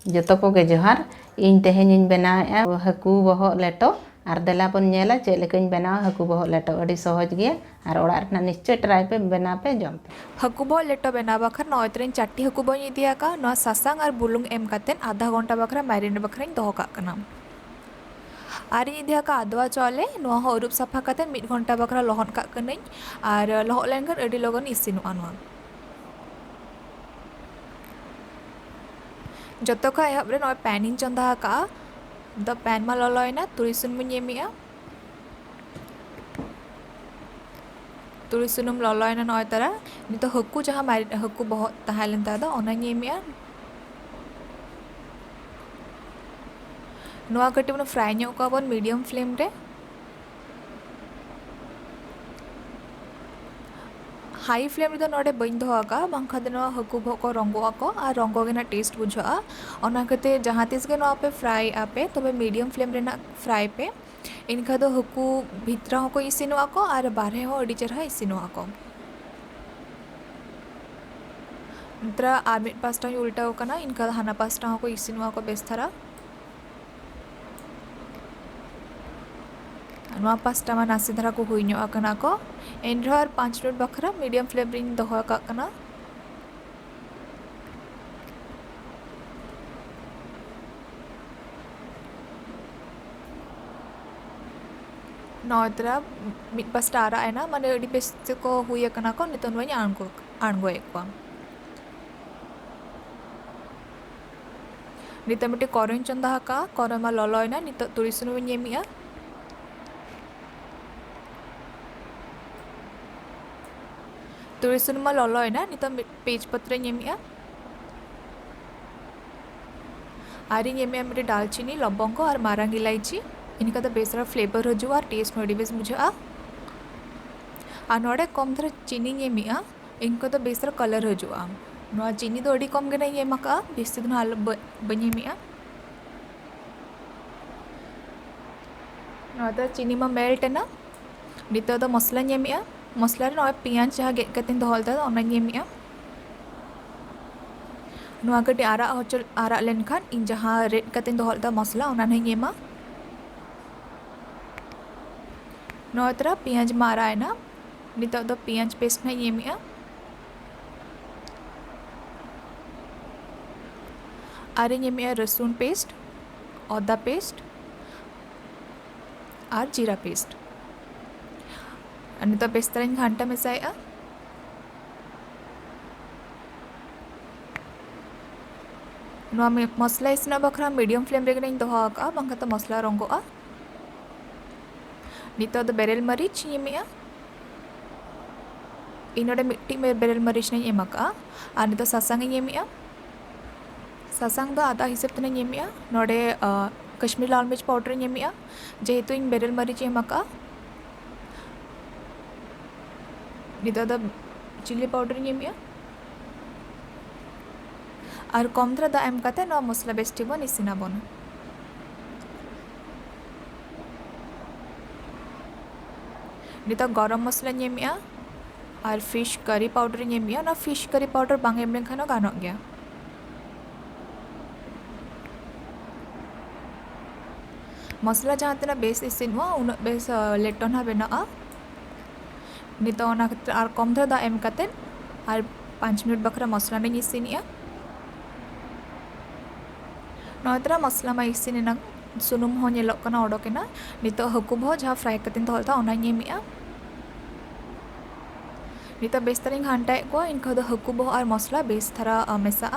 जतो कोगे जोहार इन तेहेᱧ बनाएआ हाकू बहग लेटो और देला बन नेला चेद लेकाᱧ बनावा हाकू बहग लेटो अड़ी सहज गे और ओड़ा रना निश्चय ट्राई पे बना पे जम पे हाकू बहग लेटो बनाव बाखर नय तरें 4टी हाकू बहग इदियाका नवा सासांग और बुलुंग एम कातेन आधा घंटा बखरा मैरिनेट बखराኝ दोहो काग कना और इदियाका आदवा चावले नवा हो अरुब साफा कातेन 1 घंटा बखरा लहन काग कनाኝ और लहन लेनखान अड़ी लगन इसिनोआ नवा जतो का एहब रे नय पैन इन चंदा का द पैन मा ललयना तुरी सुनुम एमेआ तुरी सुनुम ललयना नय तारा नितो हाकू जहाँ हाकू बहग ताहेलेन ता ओनाᱧ एमेआ नवा कटी बन फ्राई ᱧᱚᱜ ᱠᱚᱣᱟ ᱵᱚᱱ मीडियम फ्लेम रे हाई फ्लेम रे नोडे बइन दोहाका बांखा दे नवा हाकू बहग को रंगोआ को और रंगो गे ना टेस्ट बुझा ओना कते जहाँ तीस गे नवा पे फ्राई आपे तबे मीडियम फ्लेम रे ना फ्राई पे इनका दो हाकू भितरा हो को इसिनोआ को और बाहरे हो अड़ी चरहा इसिनोआ को नत्रा आर मिड पास्टा उल्टा कना इनका हाना पास्टा हो को इसिनोआ को बेस्थारा नवा पास्टा मा नासी धरा को हुई ᱧᱚᱜ आकना को एनरो और 5 मिनट बखरा मीडियम फ्लेम रे दोहो काग कना नौतरा मिड पास्टा आरा एना माने अड़ी बेस को हुई आकना को नितो नवाኝ आणगोए को नितो मिटे कोरन चंदा का कोरमा ललयना नितो तुरी सुनुम एमिया तुरी सुनुम ललयना नितो पेज पत्र एमिया और एमिया मिटे दालचीनी लवंग और मारांग इलायची इनका तो बेसरा फ्लेवर हजू और टेस्ट में बेस बुझा और नोड़े कम धर चीनी एमिया इनका तो बेसरा कलर हजूआ नवा चीनी तो अड़ी कम गे नहीं एमका बेसी दिन आल बन एमिया नवा तो चीनी मा मेल्ट ना नितो तो मसला एमिया मसला रे नवा पियाज जहाँ गेद कतेन दोहलता ओनाኝ एमिया नवा कटी आरा होचल आरा लेनखान इन जहाँ रेड कतेन दोहलता मसला ओना नहीं एमा नवा तरा पियाज मा आरायना नितो दो पियाज पेस्ट नहीं एमिया और एमिया रसुन पेस्ट अदा पेस्ट और जीरा पेस्ट नितो बेस तरह घंटा मेसाया नवा मसला इसिना बखरा मीडियम फ्लेम रे दोहा का बांखा तो मसला रंगोआ नितो दो बेरेल मरीच एमिया इनोडे मिट्टी में बेरेल मरीच नहीं एमका और नितो सासांग एमिया सासांग दो आधा हिसाब तने एमिया नोडे कश्मीर लाल मिर्च पाउडर एमिया जेहेतु इन बेरेल मरीच एमका नितो दो चिली पाउडर एमिया और कम धरा दा एम काते नवा मसला बेस्टी बन इसिना बन नितो गरम मसला एमिया और फिश करी पाउडर एमिया ना फिश करी पाउडर बांग एम लेनखान गानो गया मसला जहाँ तना बेस इसिनवा उन बेस लेटो ना बेना नितो और कम धरा दा एम काते और 5 मिनट बखरा मसला नहीं इसिनिया नौतरा मसला मा इसिना सुनुम हो नेलोग कना ओडोकेना नितो हाकू बहग जहाँ फ्राई कतेन दोहलता ओनाኝ एमिया नितो बेस तरह घंटाए को इनका दो हाकू बहग और मसला बेस थरा मेसा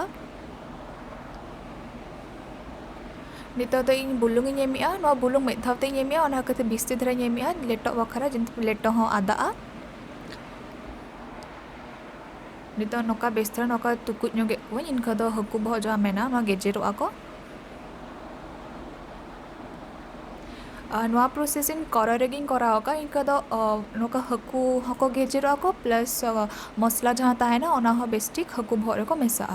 नितो दो इन बुलुंग एमिया नवा बुलुंग में धावते एमिया ओना कते बिस्ती धरा एमिया लेटो बखरा जिन लेटो हो आदा नितो नोका बेस थरा नोका तुकुज ᱧᱚᱜᱮ को इनका दो हाकू बहग जहाँ मेना नवा गेजेरोआ को नवा प्रोसेसिंग करा रेगिंग करा होगा इनका दो नोका हाकू हको गेजेरोआ को प्लस मसला जहाँ ताहेना ओना हो बेस्टिक हाकू बहग को मेसा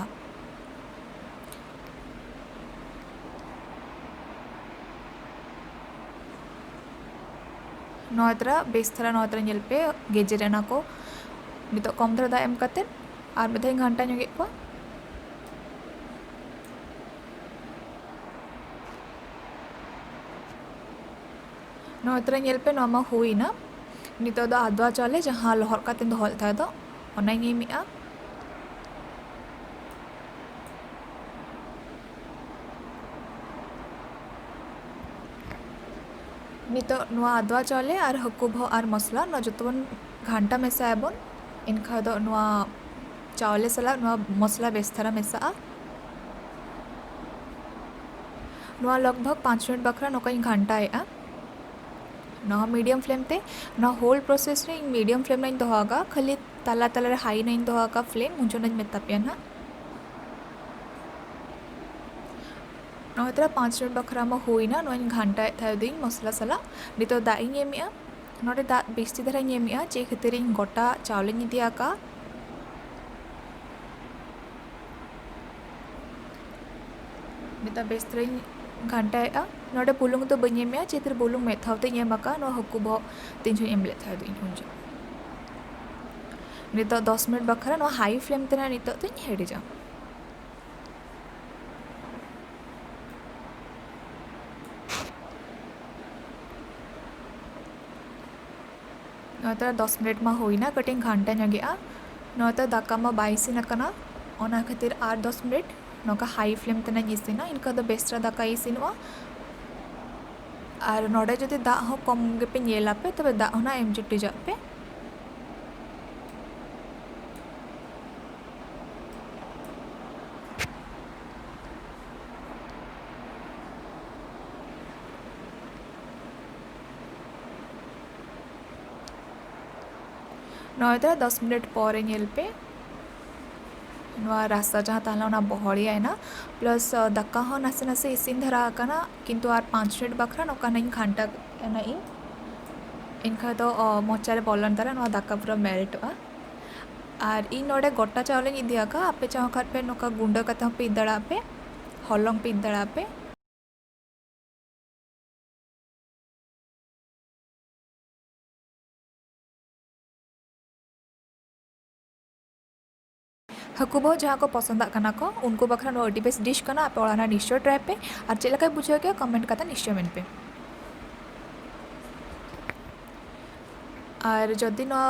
नौतरा बेस थरा नौतरा नेल पे गेजेरेना को नितो कम धरा दा एम काते और मिधाई घंटा ᱧᱚᱜᱮ को नोतरे नेल पे नमा हुईना नितो दो आदवा चावले जहाँ लहर काते दोहल था दो ओनाई एमिया नितो नुआ आदवा चावले और हकु भो और मसला न जतबन घंटा मेसाबन इनखा दो नुआ चावले सला नुआ मसला बेस्तरा मेसा नुआ लगभग 5 मिनट बखरा नोका घंटा है ना मीडियम फ्लेम ते ना होल प्रोसेस रे मीडियम फ्लेम नहीं दोहागा खाली तला तला रे हाई नहीं दोहागा फ्लेम मुझे नहीं मेतापिया ना नोतरा 5 मिनट बखरा में हुई ना नोइन घंटा था दिन मसला सला नितो दाई एमिया नोटे दा बेस्ती धरा एमिया चे खतिर गोटा चावल दिया का नितो बेस्तर घंटा नोटे बुलुंग तो बनी एमिया चेतर बुलुंग मेथावते एमका नो हकु बो तीन जो एमले था दिन हुंजे नितो 10 मिनट बखरा नो हाई फ्लेम ते ना नितो तो हेडी जा नोता 10 मिनट में होइना कटिंग घंटा नगे नोता दाका में 22 नकना ओना खातिर 8-10 मिनट नौका हाई फ्लेम ते इसीना इनका दो बेस्ट्रा दाका इसीनवा और नोड़े जो दा हो कम गे पे नेला पे तबे दा होना एम जुटी जा पे नौता 10 मिनट पर नेल पे रास्ता जहाँ ताला बहलिया है ना प्लस दाका हो नासे नासे इसिन धरा ना किंतु आर 5 मिनट बखरा नौका नहीं घंटा ना इनका तो मोचारे बलन तारा ना दाका पूरा मेरिट और इन नोड़े गोटा चावल दिया का आपे चाह खार पे नौका गुंडा कता पे इदड़ा पे हलंग पे इदड़ा पे हकु बो जहाँ को पसंद आना को उनको बखरा नो अडी बेस्ट डिश करना आप ओलाना निश्चय ट्राई पे और चेलका बुझे के कमेंट करता निश्चय मेन पे और जदि न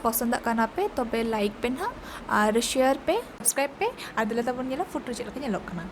पसंद आना पे तबे लाइक पे ना और शेयर पे सब्सक्राइब पे और दिले तब फुटू चेलका